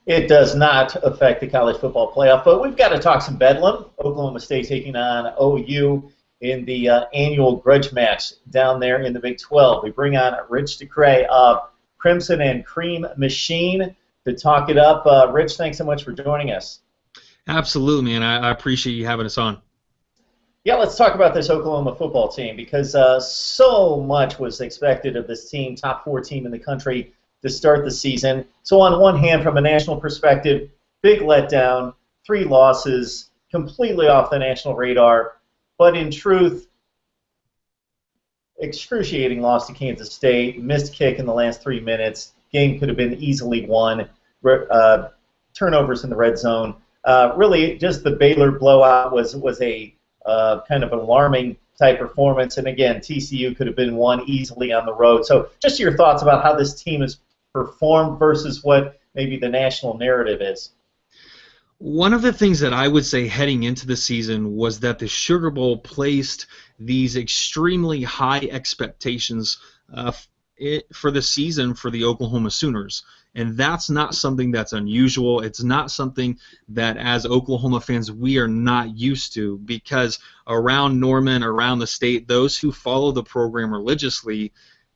It does not affect the college football playoff, but we've got to talk some Bedlam. Oklahoma State taking on OU in the annual grudge match down there in the Big 12. We bring on Rich DeCray of Crimson and Cream Machine to talk it up. Rich, thanks so much for joining us. Absolutely, man. I appreciate you having us on. Yeah, let's talk about this Oklahoma football team because so much was expected of this team, top 4 team in the country to start the season. So on one hand, from a national perspective, big letdown, 3 losses, completely off the national radar. But in truth, excruciating loss to Kansas State, missed kick in the last 3 minutes. Game could have been easily won. Turnovers in the red zone. Really, just the Baylor blowout was a kind of an alarming type performance. And again, TCU could have been won easily on the road. So just your thoughts about how this team has performed versus what maybe the national narrative is. One of the things that I would say heading into the season was that the Sugar Bowl placed these extremely high expectations for the season for the Oklahoma Sooners. And that's not something that's unusual. It's not something that, as Oklahoma fans, we are not used to, because around Norman, around the state, those who follow the program religiously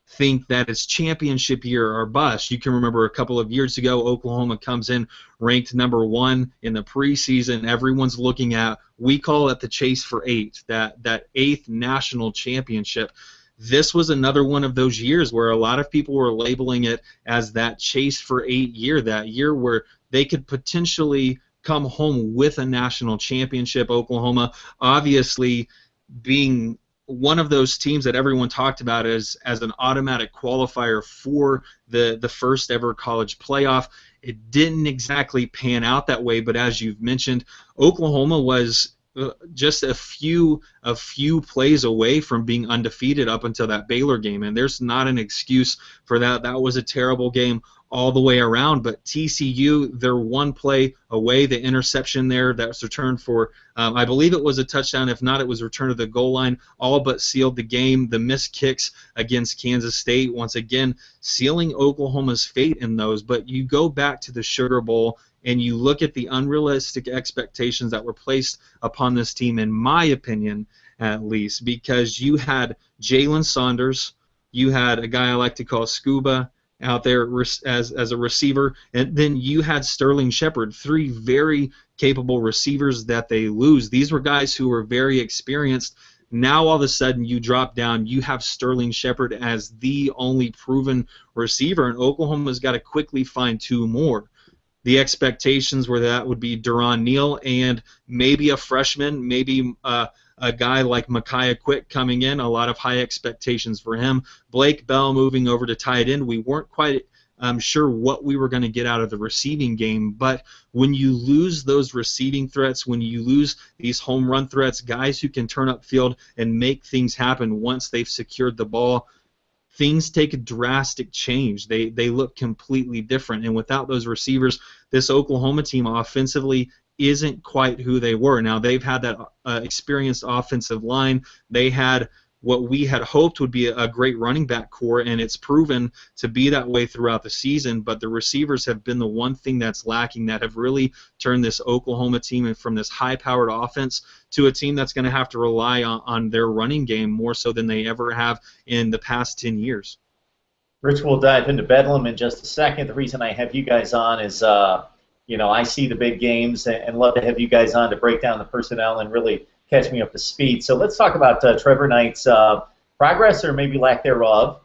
think that it's championship year or bust. You can remember a couple of years ago, Oklahoma comes in ranked #1 in the preseason. Everyone's looking at, we call it the chase for 8, that 8th national championship. This was another one of those years where a lot of people were labeling it as that chase for 8 year, that year where they could potentially come home with a national championship. Oklahoma obviously being one of those teams that everyone talked about as an automatic qualifier for the first ever college playoff. It didn't exactly pan out that way, but as you've mentioned, Oklahoma was just a few plays away from being undefeated up until that Baylor game, and there's not an excuse for that. That was a terrible game all the way around, but TCU, they're 1 play away. The interception there that was returned for, I believe it was a touchdown. If not, it was returned to the goal line, all but sealed the game. The missed kicks against Kansas State, once again, sealing Oklahoma's fate in those. But you go back to the Sugar Bowl, and you look at the unrealistic expectations that were placed upon this team, in my opinion, at least, because you had Jalen Saunders, you had a guy I like to call Scuba out there as a receiver, and then you had Sterling Shepard, 3 very capable receivers that they lose. These were guys who were very experienced. Now all of a sudden you drop down, you have Sterling Shepard as the only proven receiver, and Oklahoma's got to quickly find 2 more. The expectations were that would be Duron Neal and maybe a freshman, maybe a guy like Micaiah Quick coming in. A lot of high expectations for him. Blake Bell moving over to tight end. We weren't quite sure what we were going to get out of the receiving game, but when you lose those receiving threats, when you lose these home run threats, guys who can turn upfield and make things happen once they've secured the ball, things take a drastic change. They look completely different. And without those receivers, this Oklahoma team offensively isn't quite who they were. Now, they've had that experienced offensive line. They had what we had hoped would be a great running back core, and it's proven to be that way throughout the season. But the receivers have been the one thing that's lacking, that have really turned this Oklahoma team from this high-powered offense to a team that's going to have to rely on their running game more so than they ever have in the past 10 years. Rich, we'll dive into Bedlam in just a second. The reason I have you guys on is, I see the big games and love to have you guys on to break down the personnel and really catch me up to speed. So let's talk about Trevor Knight's progress, or maybe lack thereof.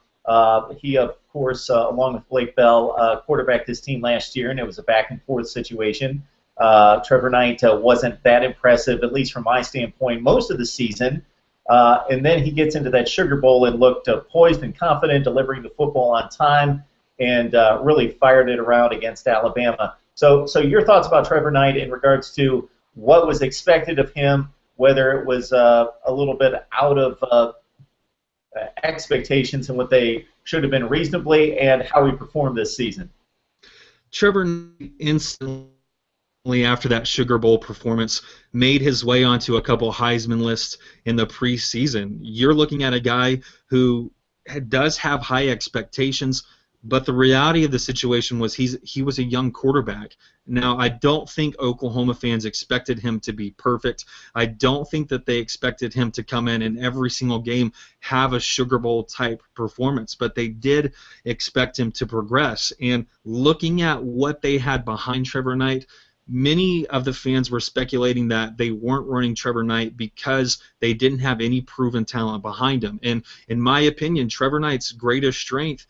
He, of course, along with Blake Bell, quarterbacked his team last year, and it was a back-and-forth situation. Trevor Knight wasn't that impressive, at least from my standpoint, most of the season. And then he gets into that Sugar Bowl and looked poised and confident, delivering the football on time, and really fired it around against Alabama. So your thoughts about Trevor Knight in regards to what was expected of him, whether it was a little bit out of expectations and what they should have been reasonably, and how he performed this season. Trevor instantly after that Sugar Bowl performance made his way onto a couple Heisman lists in the preseason. You're looking at a guy who does have high expectations, But the reality of the situation was he was a young quarterback. Now, I don't think Oklahoma fans expected him to be perfect. I don't think that they expected him to come in and every single game have a Sugar Bowl type performance, but they did expect him to progress. And looking at what they had behind Trevor Knight, many of the fans were speculating that they weren't running Trevor Knight because they didn't have any proven talent behind him. And in my opinion, Trevor Knight's greatest strength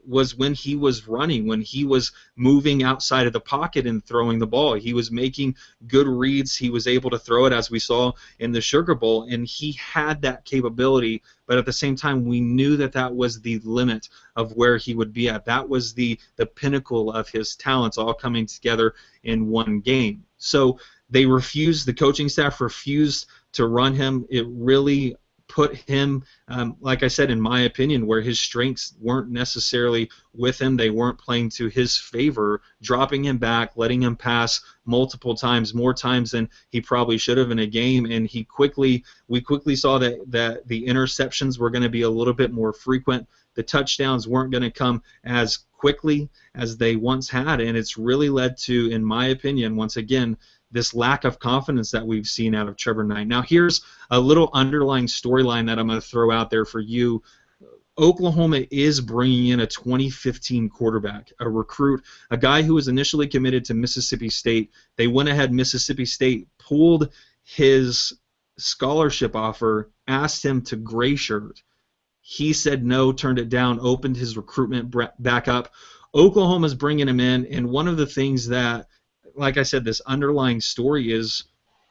was when he was running, when he was moving outside of the pocket and throwing the ball. He was making good reads. He was able to throw it, as we saw in the Sugar Bowl, and he had that capability. But at the same time, we knew that that was the limit of where he would be at. That was the pinnacle of his talents all coming together in one game. So they refused, the coaching staff refused to run him. It really put him, like I said, in my opinion, where his strengths weren't necessarily with him. They weren't playing to his favor, dropping him back, letting him pass multiple times, more times than he probably should have in a game. And we quickly saw that the interceptions were going to be a little bit more frequent. The touchdowns weren't going to come as quickly as they once had, and it's really led to, in my opinion, once again, this lack of confidence that we've seen out of Trevor Knight. Now, here's a little underlying storyline that I'm going to throw out there for you. Oklahoma is bringing in a 2015 quarterback, a recruit, a guy who was initially committed to Mississippi State. They went ahead, Mississippi State pulled his scholarship offer, asked him to gray shirt. He said no, turned it down, opened his recruitment back up. Oklahoma's bringing him in, and one of the things that, like I said, this underlying story is,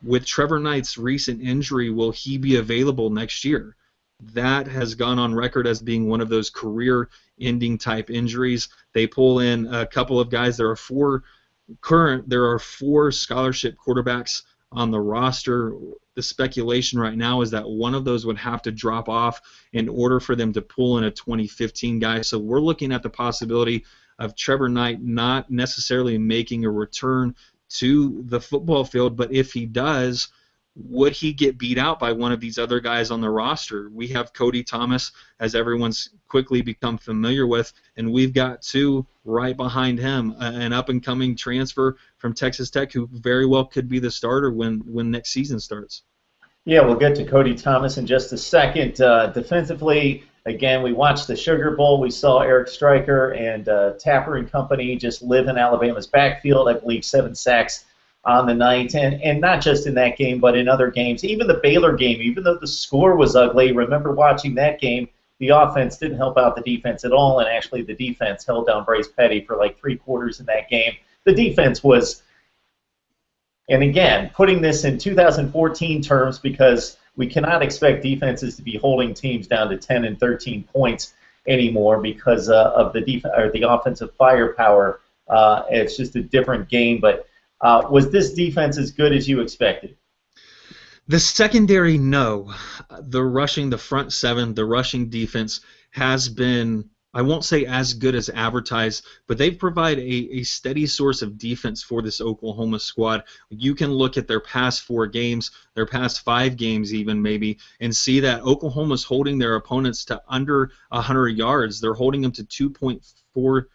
with Trevor Knight's recent injury, will he be available next year? That has gone on record as being one of those career-ending type injuries. They pull in a couple of guys. There are four scholarship quarterbacks on the roster. The speculation right now is that one of those would have to drop off in order for them to pull in a 2015 guy. So we're looking at the possibility of Trevor Knight not necessarily making a return to the football field, but if he does, would he get beat out by one of these other guys on the roster? We have Cody Thomas, as everyone's quickly become familiar with, and we've got two right behind him, an up-and-coming transfer from Texas Tech who very well could be the starter when next season starts. Yeah, we'll get to Cody Thomas in just a second. Defensively, again, we watched the Sugar Bowl. We saw Eric Stryker and Tapper and company just live in Alabama's backfield. I believe 7 sacks on the night, and not just in that game, but in other games. Even the Baylor game, even though the score was ugly, remember watching that game, the offense didn't help out the defense at all, and actually the defense held down Bryce Petty for like 3 quarters in that game. The defense was, and again, putting this in 2014 terms, because we cannot expect defenses to be holding teams down to 10 and 13 points anymore because of the offensive firepower. It's just a different game. But was this defense as good as you expected? The secondary, no. The front seven, the rushing defense has been, I won't say as good as advertised, but they've provided a steady source of defense for this Oklahoma squad. You can look at their past 4 games, their past 5 games even maybe, and see that Oklahoma's holding their opponents to under 100 yards. They're holding them to 2.43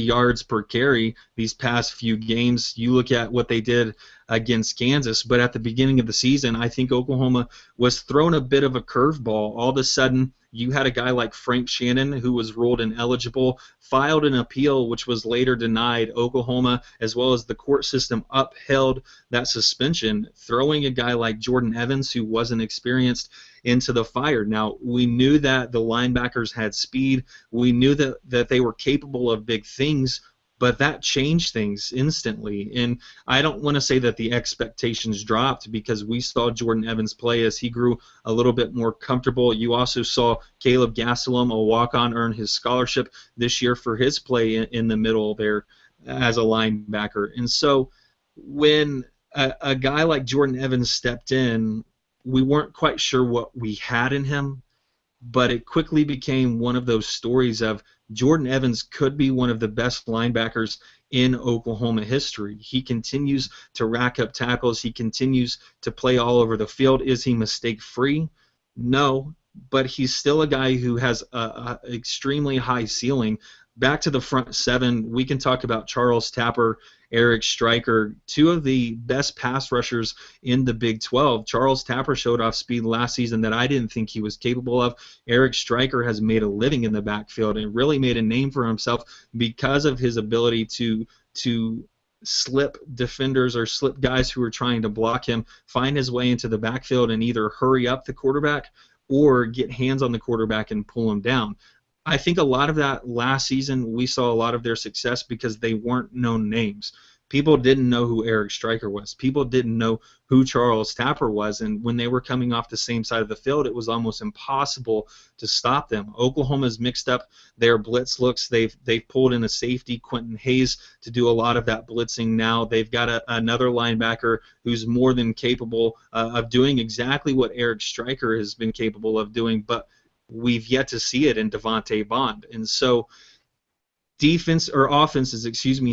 yards per carry these past few games. You look at what they did against Kansas, but at the beginning of the season, I think Oklahoma was thrown a bit of a curveball. All of a sudden, you had a guy like Frank Shannon, who was ruled ineligible, filed an appeal, which was later denied. Oklahoma, as well as the court system, upheld that suspension, throwing a guy like Jordan Evans, who wasn't experienced, into the fire. Now, we knew that the linebackers had speed. We knew that they were capable of big things, but that changed things instantly. And I don't want to say that the expectations dropped, because we saw Jordan Evans play as he grew a little bit more comfortable. You also saw Caleb Gastelum, a walk-on, earn his scholarship this year for his play in the middle there as a linebacker. And so when a guy like Jordan Evans stepped in, we weren't quite sure what we had in him, but it quickly became one of those stories of Jordan Evans could be one of the best linebackers in Oklahoma history. He continues to rack up tackles. He continues to play all over the field. Is he mistake-free? No, but he's still a guy who has an extremely high ceiling. back to the front seven, we can talk about Charles Tapper, Eric Stryker, two of the best pass rushers in the Big 12. Charles Tapper showed off speed last season that I didn't think he was capable of. Eric Stryker has made a living in the backfield and really made a name for himself because of his ability to slip defenders or slip guys who are trying to block him, find his way into the backfield and either hurry up the quarterback or get hands on the quarterback and pull him down. I think a lot of that last season, we saw a lot of their success because they weren't known names. People didn't know who Eric Stryker was. People didn't know who Charles Tapper was, and when they were coming off the same side of the field, it was almost impossible to stop them. Oklahoma's mixed up their blitz looks. They've pulled in a safety, Quentin Hayes, to do a lot of that blitzing now. They've got another linebacker who's more than capable of doing exactly what Eric Stryker has been capable of doing, but we've yet to see it in Devontae Bond. And so offenses,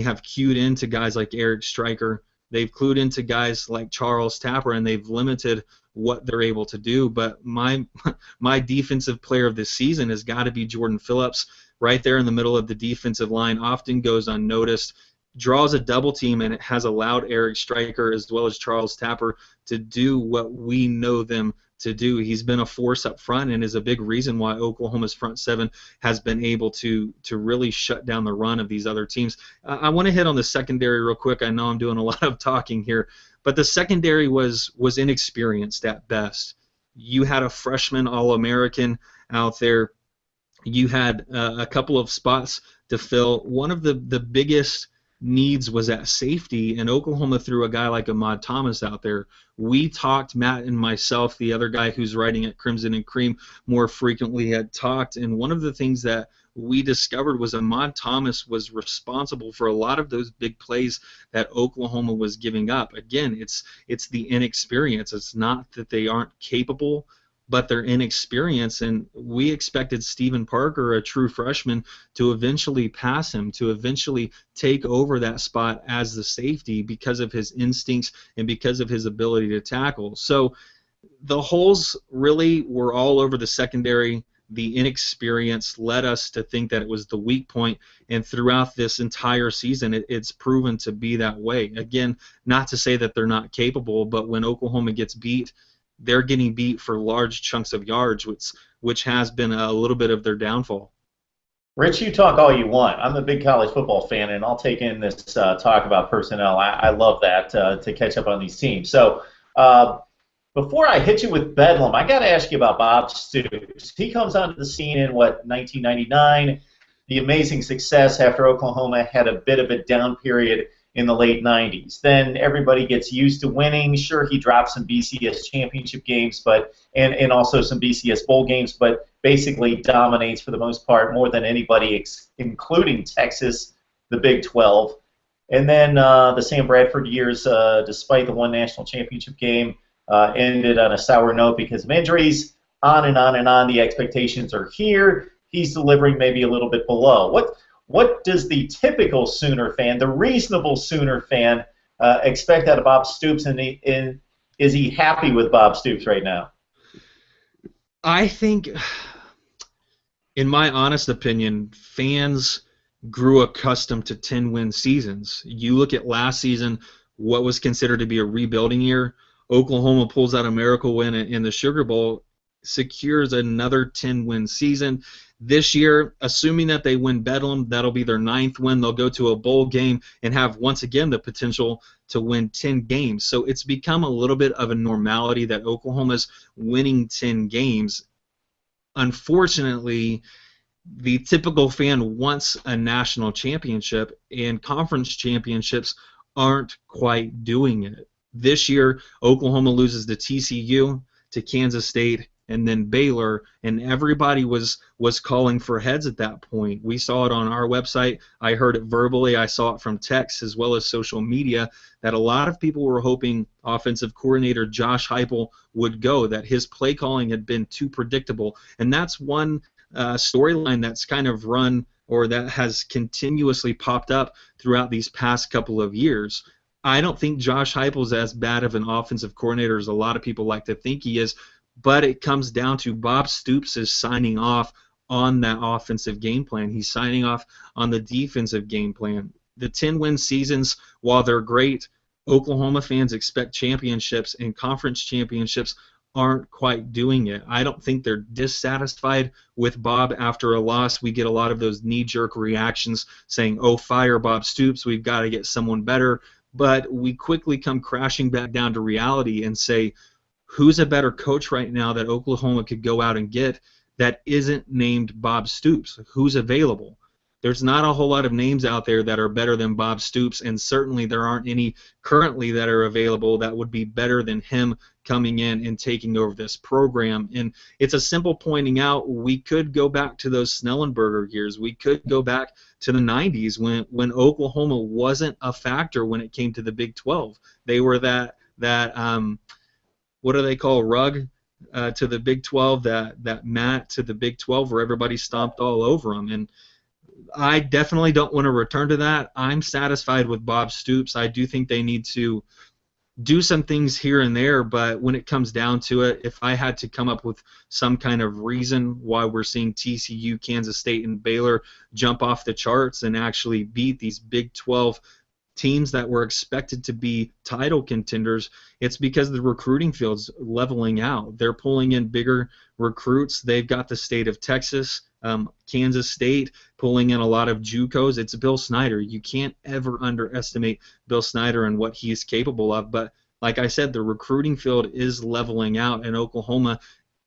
have cued into guys like Eric Stryker. They've clued into guys like Charles Tapper, and they've limited what they're able to do. But my defensive player of this season has got to be Jordan Phillips, right there in the middle of the defensive line, often goes unnoticed, draws a double team, and it has allowed Eric Stryker as well as Charles Tapper to do what we know them to do. He's been a force up front and is a big reason why Oklahoma's front seven has been able to really shut down the run of these other teams. I want to hit on the secondary real quick. I know I'm doing a lot of talking here, but the secondary was inexperienced at best. You had a freshman All-American out there. You had a couple of spots to fill. One of the biggest needs was at safety, and Oklahoma threw a guy like Ahmad Thomas out there. We talked, Matt and myself, the other guy who's writing at Crimson and Cream more frequently, had talked, and one of the things that we discovered was Ahmad Thomas was responsible for a lot of those big plays that Oklahoma was giving up. Again, it's the inexperience. It's not that they aren't capable, but they're inexperienced, and we expected Stephen Parker, a true freshman, to eventually pass him, to eventually take over that spot as the safety because of his instincts and because of his ability to tackle. So the holes really were all over the secondary. The inexperience led us to think that it was the weak point, and throughout this entire season, it's proven to be that way. Again, not to say that they're not capable, but when Oklahoma gets beat, they're getting beat for large chunks of yards, which has been a little bit of their downfall. Rich, you talk all you want. I'm a big college football fan, and I'll take in this talk about personnel. I love that to catch up on these teams. So before I hit you with Bedlam, I got to ask you about Bob Stoops. He comes onto the scene in, 1999, the amazing success after Oklahoma had a bit of a down period in the late 90s. Then everybody gets used to winning. Sure, he dropped some BCS championship games, and also some BCS bowl games, but basically dominates for the most part more than anybody, including Texas, the Big 12. And then the Sam Bradford years, despite the one national championship game, ended on a sour note because of injuries. On and on and on. The expectations are here. He's delivering maybe a little bit below. What does the typical Sooner fan, the reasonable Sooner fan, expect out of Bob Stoops, and is he happy with Bob Stoops right now? I think, in my honest opinion, fans grew accustomed to 10-win seasons. You look at last season, what was considered to be a rebuilding year. Oklahoma pulls out a miracle win in the Sugar Bowl, secures another 10-win season. This year, assuming that they win Bedlam, that'll be their 9th win. They'll go to a bowl game and have, once again, the potential to win 10 games. So it's become a little bit of a normality that Oklahoma's winning 10 games. Unfortunately, the typical fan wants a national championship, and conference championships aren't quite doing it. This year, Oklahoma loses to TCU, to Kansas State, and then Baylor, and everybody was calling for heads at that point. We saw it on our website. I heard it verbally. I saw it from text as well as social media that a lot of people were hoping offensive coordinator Josh Heupel would go, that his play calling had been too predictable. And that's one storyline that's kind of run, or that has continuously popped up throughout these past couple of years. I don't think Josh Heupel's as bad of an offensive coordinator as a lot of people like to think he is, but it comes down to Bob Stoops is signing off on that offensive game plan. He's signing off on the defensive game plan. The 10-win seasons, while they're great, Oklahoma fans expect championships, and conference championships aren't quite doing it. I don't think they're dissatisfied with Bob after a loss. We get a lot of those knee-jerk reactions saying, oh, fire Bob Stoops, we've got to get someone better. But we quickly come crashing back down to reality and say, who's a better coach right now that Oklahoma could go out and get that isn't named Bob Stoops? Who's available? There's not a whole lot of names out there that are better than Bob Stoops, and certainly there aren't any currently that are available that would be better than him coming in and taking over this program. And it's a simple pointing out, we could go back to those Snellenberger years. We could go back to the 90s when Oklahoma wasn't a factor when it came to the Big 12. They were that what do they call, rug to the Big 12, that mat to the Big 12 where everybody stomped all over them. And I definitely don't want to return to that. I'm satisfied with Bob Stoops. I do think they need to do some things here and there, but when it comes down to it, if I had to come up with some kind of reason why we're seeing TCU, Kansas State, and Baylor jump off the charts and actually beat these Big 12 teams that were expected to be title contenders, it's because the recruiting field's leveling out. They're pulling in bigger recruits. They've got the state of Texas, Kansas State pulling in a lot of JUCOs. It's Bill Snyder. You can't ever underestimate Bill Snyder and what he's capable of. But like I said, the recruiting field is leveling out, and Oklahoma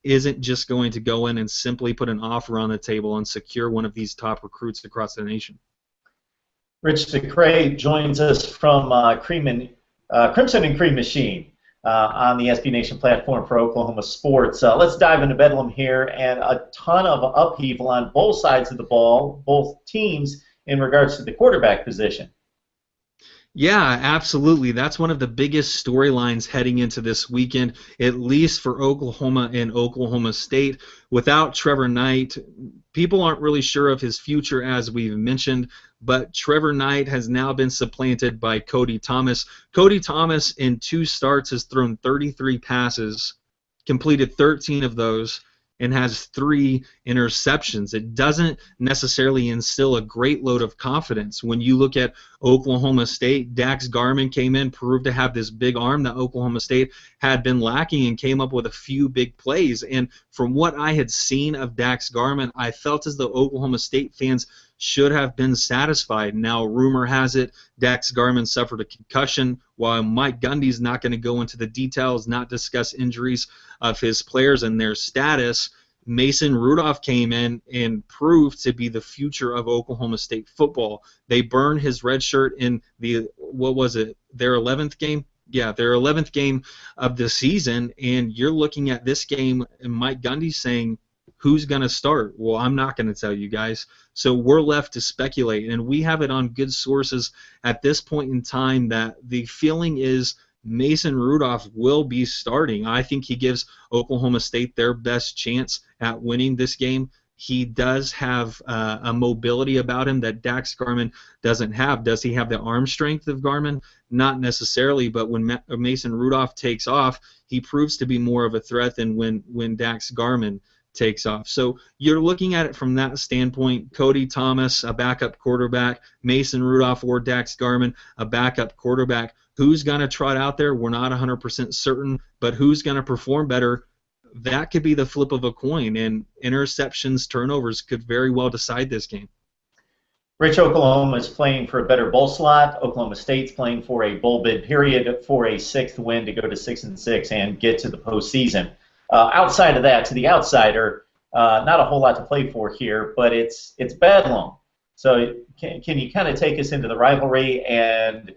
isn't just going to go in and simply put an offer on the table and secure one of these top recruits across the nation. Rich DeCray joins us from Crimson and Cream Machine on the SB Nation platform for Oklahoma sports. Let's dive into Bedlam here, and a ton of upheaval on both sides of the ball, both teams, in regards to the quarterback position. Yeah, absolutely. That's one of the biggest storylines heading into this weekend, at least for Oklahoma and Oklahoma State. Without Trevor Knight, people aren't really sure of his future, as we've mentioned, but Trevor Knight has now been supplanted by Cody Thomas. Cody Thomas, in 2 starts, has thrown 33 passes, completed 13 of those, and has 3 interceptions. It doesn't necessarily instill a great load of confidence. When you look at Oklahoma State, Dax Garman came in, proved to have this big arm that Oklahoma State had been lacking, and came up with a few big plays. And from what I had seen of Dax Garman, I felt as though Oklahoma State fans should have been satisfied. Now, rumor has it Dax Garman suffered a concussion. While Mike Gundy's not going to go into the details, not discuss injuries of his players and their status, Mason Rudolph came in and proved to be the future of Oklahoma State football. They burned his red shirt in their 11th game? Yeah, their 11th game of the season, and you're looking at this game and Mike Gundy saying, who's going to start? Well, I'm not going to tell you guys. So we're left to speculate, and we have it on good sources at this point in time that the feeling is Mason Rudolph will be starting. I think he gives Oklahoma State their best chance at winning this game. He does have a mobility about him that Dax Garman doesn't have. Does he have the arm strength of Garman? Not necessarily, but when Mason Rudolph takes off, he proves to be more of a threat than when Dax Garman takes off. So you're looking at it from that standpoint. Cody Thomas, a backup quarterback, Mason Rudolph or Dax Garman, a backup quarterback. Who's going to trot out there? We're not 100% certain, but who's going to perform better? That could be the flip of a coin, and interceptions, turnovers could very well decide this game. Rich, Oklahoma is playing for a better bowl slot. Oklahoma State's playing for a bowl bid period for a 6th win to go to 6-6 and get to the postseason. Outside of that, to the outsider, not a whole lot to play for here, but it's Bedlam. So can you kind of take us into the rivalry and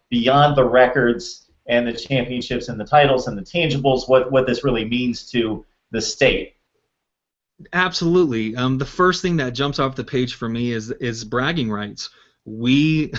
beyond the records and the championships and the titles and the tangibles, what this really means to the state? Absolutely. The first thing that jumps off the page for me is bragging rights. We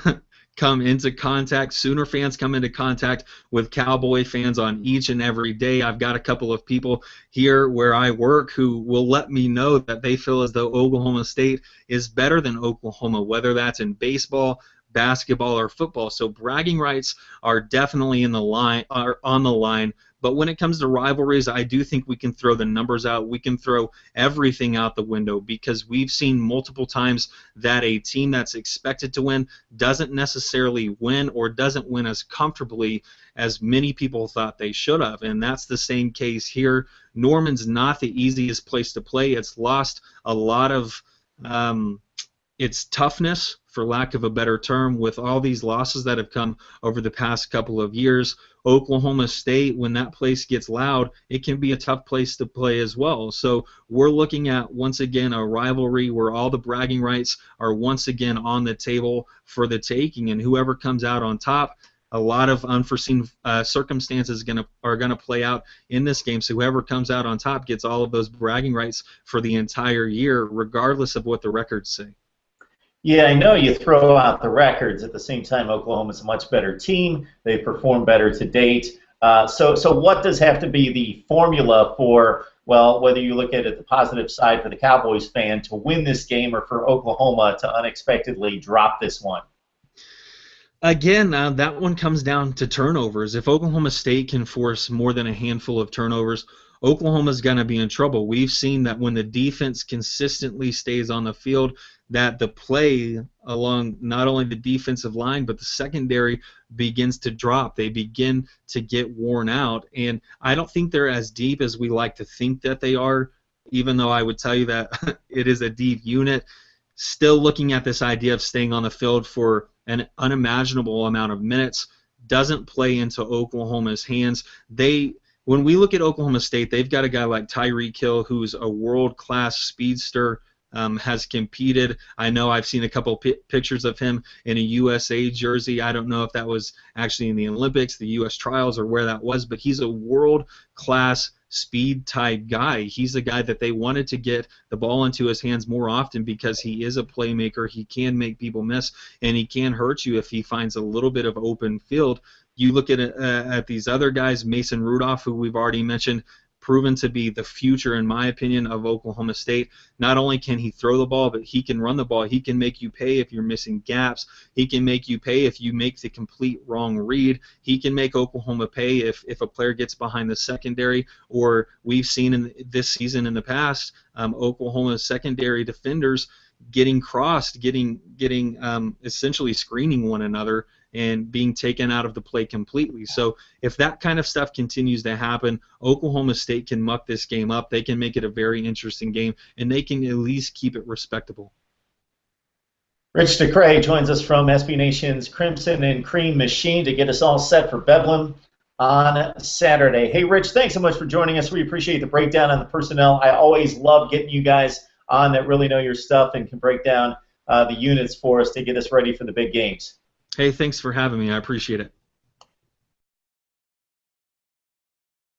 come into contact, Sooner fans come into contact with Cowboy fans on each and every day. I've got a couple of people here where I work who will let me know that they feel as though Oklahoma State is better than Oklahoma, whether that's in baseball, basketball, or football. So bragging rights are definitely on the line, But when it comes to rivalries, I do think we can throw the numbers out. We can throw everything out the window, because we've seen multiple times that a team that's expected to win doesn't necessarily win, or doesn't win as comfortably as many people thought they should have. And that's the same case here. Norman's not the easiest place to play. It's lost a lot of its toughness, for lack of a better term, with all these losses that have come over the past couple of years. Oklahoma State, when that place gets loud, it can be a tough place to play as well. So we're looking at, once again, a rivalry where all the bragging rights are once again on the table for the taking, and whoever comes out on top, a lot of unforeseen circumstances are going to play out in this game. So whoever comes out on top gets all of those bragging rights for the entire year, regardless of what the records say. Yeah, I know you throw out the records. At the same time, Oklahoma's a much better team. They've performed better to date. So what does have to be the formula for, well, whether you look at it the positive side for the Cowboys fan to win this game, or for Oklahoma to unexpectedly drop this one? Again, that one comes down to turnovers. If Oklahoma State can force more than a handful of turnovers, Oklahoma's going to be in trouble. We've seen that when the defense consistently stays on the field, that the play along not only the defensive line but the secondary begins to drop. They begin to get worn out, and I don't think they're as deep as we like to think that they are, even though I would tell you that it is a deep unit. Still looking at this idea of staying on the field for an unimaginable amount of minutes doesn't play into Oklahoma's hands. When we look at Oklahoma State, they've got a guy like Tyreek Hill, who's a world-class speedster, has competed. I know I've seen a couple pictures of him in a USA jersey. I don't know if that was actually in the Olympics, the U.S. trials, or where that was, but he's a world-class speed-type guy. He's the guy that they wanted to get the ball into his hands more often, because he is a playmaker. He can make people miss, and he can hurt you if he finds a little bit of open field. You look at these other guys, Mason Rudolph, who we've already mentioned, proven to be the future, in my opinion, of Oklahoma State. Not only can he throw the ball, but he can run the ball. He can make you pay if you're missing gaps. He can make you pay if you make the complete wrong read. He can make Oklahoma pay if a player gets behind the secondary, or we've seen in this season in the past, Oklahoma's secondary defenders getting crossed, getting essentially screening one another and being taken out of the play completely. So if that kind of stuff continues to happen, Oklahoma State can muck this game up. They can make it a very interesting game, and they can at least keep it respectable. Rich DeCray joins us from SB Nation's Crimson and Cream Machine to get us all set for Bedlam on Saturday. Hey, Rich, thanks so much for joining us. We appreciate the breakdown on the personnel. I always love getting you guys on that really know your stuff and can break down the units for us to get us ready for the big games. Hey, thanks for having me. I appreciate it.